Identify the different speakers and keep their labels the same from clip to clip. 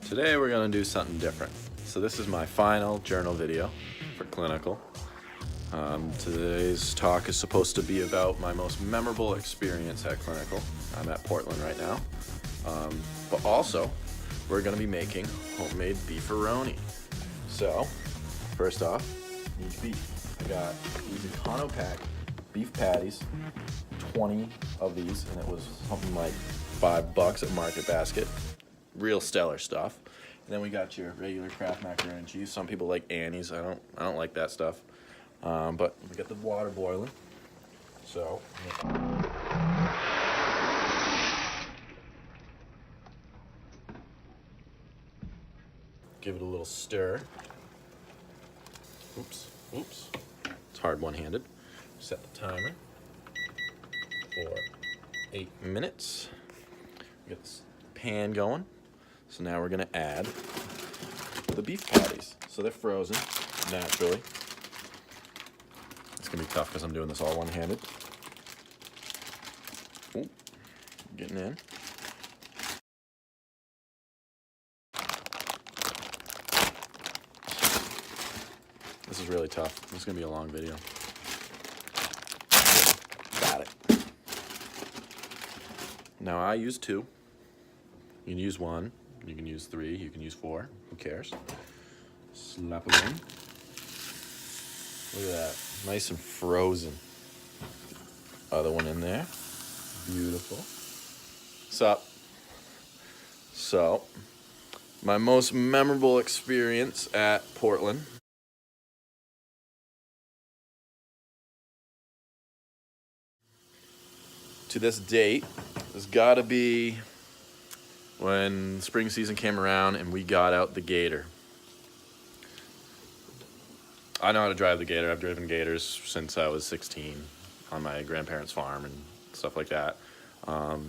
Speaker 1: Today we're going to do something different. So this is my final journal video for clinical. Today's talk is supposed to be about my most memorable experience at clinical. I'm at Portland right now. But also, we're going to be making homemade beefaroni. So, first off, need beef. I got these Econo-Pack beef patties, 20 of these, and it was something like $5 at Market Basket. Real stellar stuff. And then we got your regular Kraft macaroni and cheese. Some people like Annie's. I don't like that stuff. But we got the water boiling. So give it a little stir. Oops. It's hard one-handed. Set the timer for 8 minutes. Get this pan going. So now we're gonna add the beef patties. So they're frozen, naturally. It's gonna be tough because I'm doing this all one-handed. Ooh, getting in. This is really tough. This is gonna be a long video. Got it. Now I use 2. You can use 1. You can use 3, you can use 4, who cares? Slap them in. Look at that, nice and frozen. Other one in there, beautiful. So, my most memorable experience at Portland. To this date, has gotta be when spring season came around and we got out the Gator. I know how to drive the Gator. I've driven Gators since I was 16 on my grandparents' farm and stuff like that.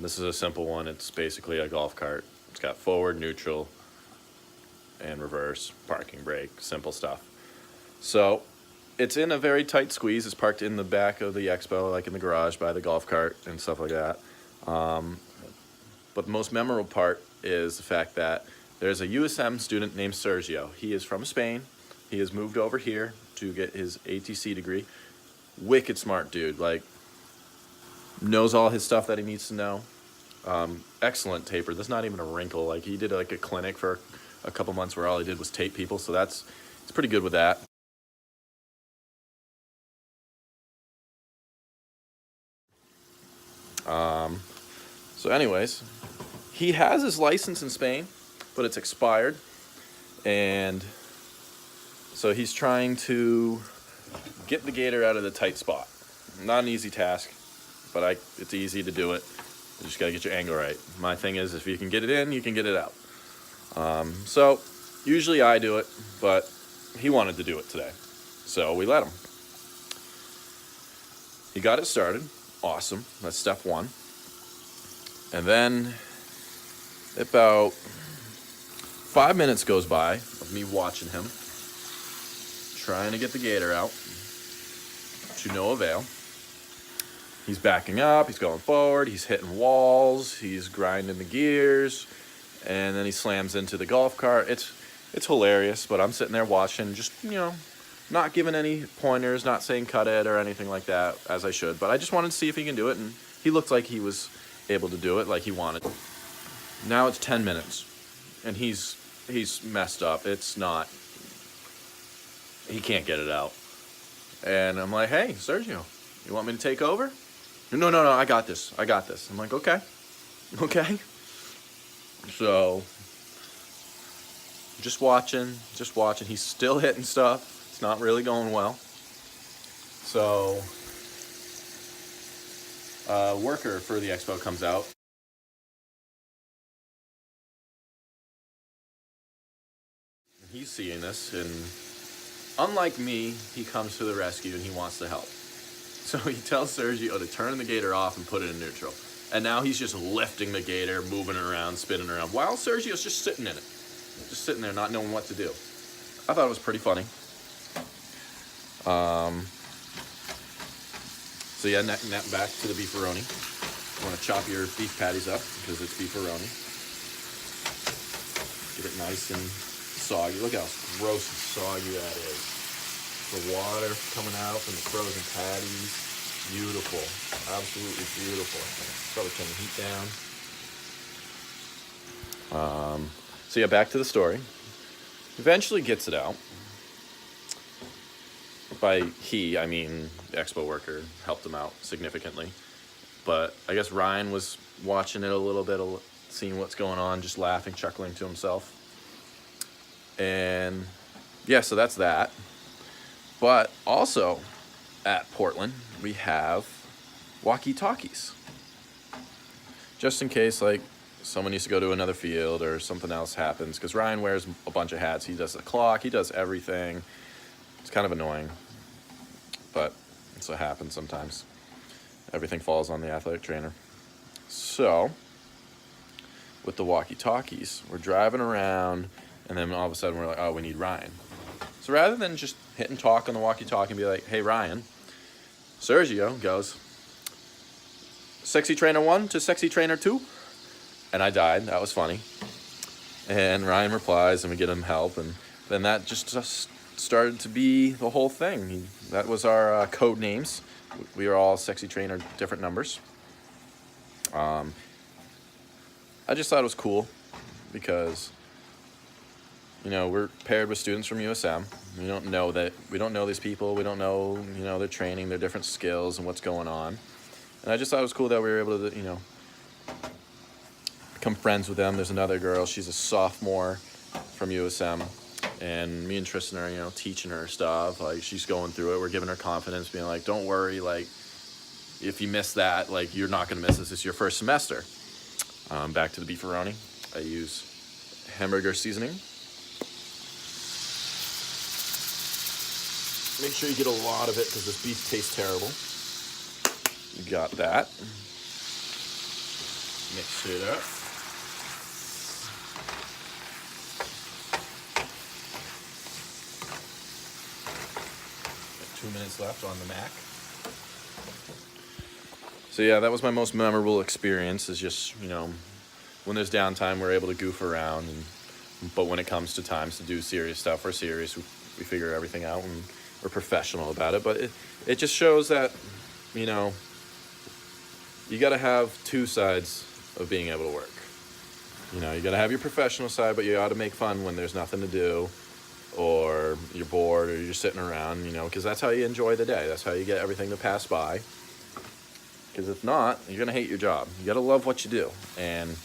Speaker 1: This is a simple one. It's basically a golf cart. It's got forward, neutral, and reverse, parking brake, simple stuff. So it's in a very tight squeeze. It's parked in the back of the expo, like in the garage by the golf cart and stuff like that. But the most memorable part is the fact that there's a USM student named Sergio. He is from Spain. He has moved over here to get his ATC degree. Wicked smart dude, like knows all his stuff that he needs to know. Excellent taper. There's not even a wrinkle. Like he did like a clinic for a couple months where all he did was tape people. So it's pretty good with that. So anyways, he has his license in Spain, but it's expired. And so he's trying to get the Gator out of the tight spot. Not an easy task, but it's easy to do it. You just gotta get your angle right. My thing is, if you can get it in, you can get it out. So usually I do it, but he wanted to do it today. So we let him. He got it started. Awesome. That's step 1. And then about 5 minutes goes by of me watching him, trying to get the Gator out, to no avail. He's backing up, he's going forward, he's hitting walls, he's grinding the gears, and then he slams into the golf cart. It's hilarious, but I'm sitting there watching, just, not giving any pointers, not saying cut it or anything like that, as I should. But I just wanted to see if he can do it, and he looked like he was able to do it like he wanted. Now it's 10 minutes, and he's messed up. He can't get it out. And I'm like, hey, Sergio, you want me to take over? No, I got this. I'm like, okay. So, just watching. He's still hitting stuff. It's not really going well. So, a worker for the expo comes out. He's seeing this, and unlike me, he comes to the rescue and he wants to help. So he tells Sergio to turn the Gator off and put it in neutral. And now he's just lifting the Gator, moving it around, spinning around, while Sergio's just sitting in it. Just sitting there, not knowing what to do. I thought it was pretty funny. So yeah, back to the beefaroni. You want to chop your beef patties up because it's beefaroni. Get it nice and soggy. Look how gross and soggy that is. The water coming out from the frozen patties. Beautiful. Absolutely beautiful. Probably turn the heat down. So yeah, back to the story. Eventually gets it out. By he, I mean the expo worker helped him out significantly. But I guess Ryan was watching it a little bit, seeing what's going on, just laughing, chuckling to himself. And yeah, so that's that. But also at Portland, we have walkie-talkies. Just in case, like, someone needs to go to another field or something else happens. Because Ryan wears a bunch of hats. He does the clock. He does everything. It's kind of annoying. But it's what happens sometimes. Everything falls on the athletic trainer. So, with the walkie-talkies, we're driving around, and then all of a sudden we're like, oh, we need Ryan. So rather than just hit and talk on the walkie-talkie and be like, hey, Ryan, Sergio goes, Sexy Trainer 1 to Sexy Trainer 2? And I died. That was funny. And Ryan replies, and we get him help, and then that just started to be the whole thing. That was our code names. We are all Sexy Trainer, different numbers. I just thought it was cool because, you know, we're paired with students from USM. We don't know these people. We don't know, you know, their training, their different skills, and what's going on. And I just thought it was cool that we were able to, you know, become friends with them. There's another girl. She's a sophomore from USM. And me and Tristan are, you know, teaching her stuff. Like, she's going through it. We're giving her confidence, being like, don't worry. Like, if you miss that, like, you're not going to miss this. It's your first semester. Back to the beefaroni. I use hamburger seasoning. Make sure you get a lot of it because this beef tastes terrible. You got that. Mix it up. Got 2 minutes left on the Mac. So yeah, that was my most memorable experience, is just, you know, when there's downtime, we're able to goof around, but when it comes to times to do serious stuff, we're serious. We figure everything out, and we're professional about it. But it just shows that, you know, you got to have two sides of being able to work. You know, you got to have your professional side, but you ought to make fun when there's nothing to do, or you're bored, or you're sitting around, you know, because that's how you enjoy the day. That's how you get everything to pass by. Because if not, you're going to hate your job. You got to love what you do. And,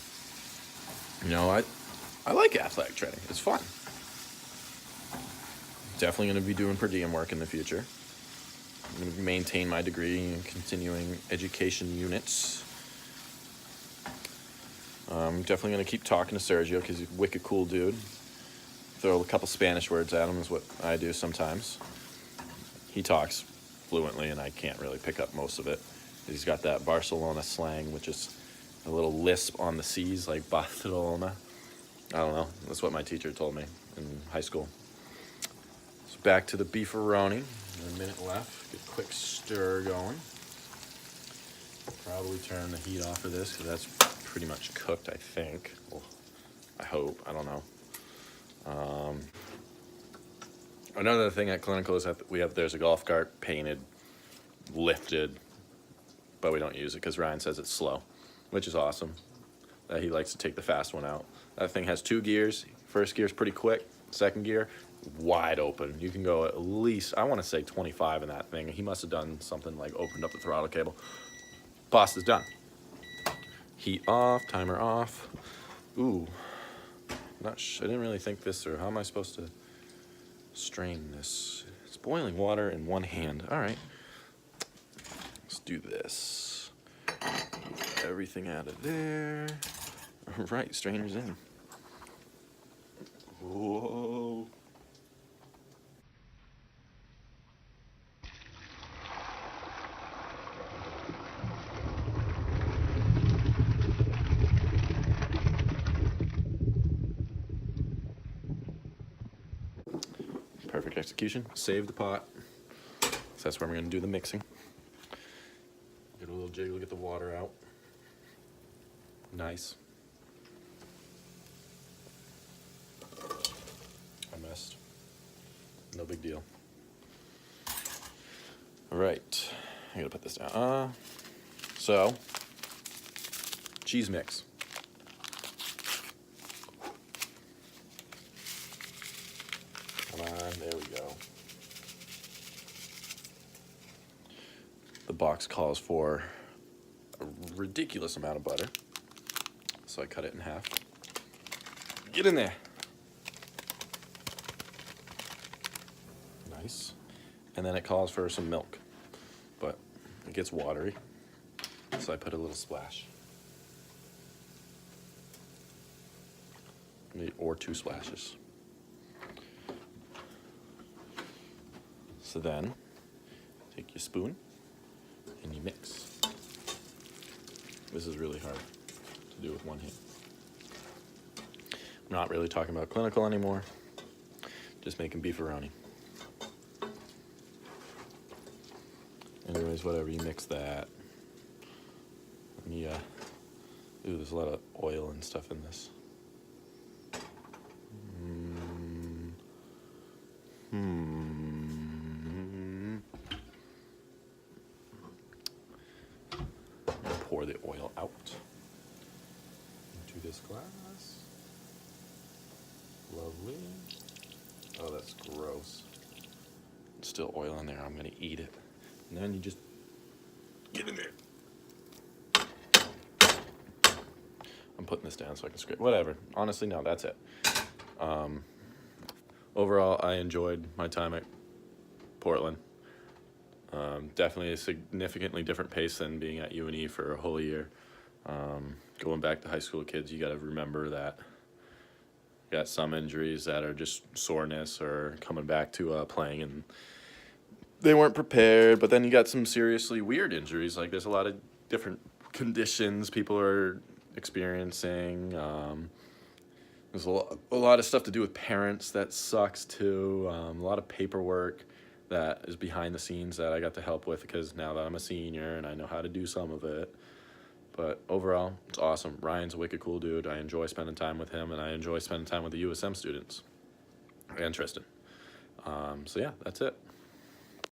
Speaker 1: you know, I like athletic training. It's fun. Definitely going to be doing per diem work in the future. I'm going to maintain my degree in continuing education units. I'm definitely going to keep talking to Sergio because he's a wicked cool dude. Throw a couple Spanish words at him is what I do sometimes. He talks fluently, and I can't really pick up most of it. He's got that Barcelona slang, which is a little lisp on the C's, like Barcelona. I don't know. That's what my teacher told me in high school. So back to the beefaroni. A minute left. Get a quick stir going. Probably turn the heat off of this because that's pretty much cooked, I think. Well, I hope. I don't know. Another thing at Clinical is that there's a golf cart painted, lifted, but we don't use it because Ryan says it's slow, which is awesome. He likes to take the fast one out. That thing has 2 gears. First gear's pretty quick. Second gear, wide open. You can go at least, I want to say 25 in that thing. He must have done something like opened up the throttle cable. Pasta's done. Heat off, timer off. Ooh, I didn't really think this through. How am I supposed to strain this? It's boiling water in one hand. All right. Let's do this. Get everything out of there. All right, strainer's in. Whoa. Perfect execution. Save the pot. So that's where we're going to do the mixing. Get a little jiggle, get the water out. Nice. big deal. All right, I gotta put this down. So, cheese mix. Come on, there we go. The box calls for a ridiculous amount of butter, so I cut it in half. Get in there. Nice. And then it calls for some milk, but it gets watery, so I put a little splash. Or 2 splashes. So then, take your spoon and you mix. This is really hard to do with one hand. I'm not really talking about clinical anymore, just making beefaroni. Anyways, whatever, you mix that. Yeah. Ooh, there's a lot of oil and stuff in this. Pour the oil out into this glass. Lovely. Oh, that's gross. Still oil in there. I'm gonna eat it. And then you just get in there. I'm putting this down so I can scrape. Whatever. Honestly, no, that's it. Overall, I enjoyed my time at Portland. Definitely a significantly different pace than being at UNE for a whole year. Going back to high school kids, you got to remember that you got some injuries that are just soreness or coming back to playing and they weren't prepared. But then you got some seriously weird injuries. Like there's a lot of different conditions people are experiencing. There's a lot of stuff to do with parents that sucks too. A lot of paperwork that is behind the scenes that I got to help with because now that I'm a senior and I know how to do some of it. But overall, it's awesome. Ryan's a wicked cool dude. I enjoy spending time with him, and I enjoy spending time with the USM students and Tristan. So yeah, that's it.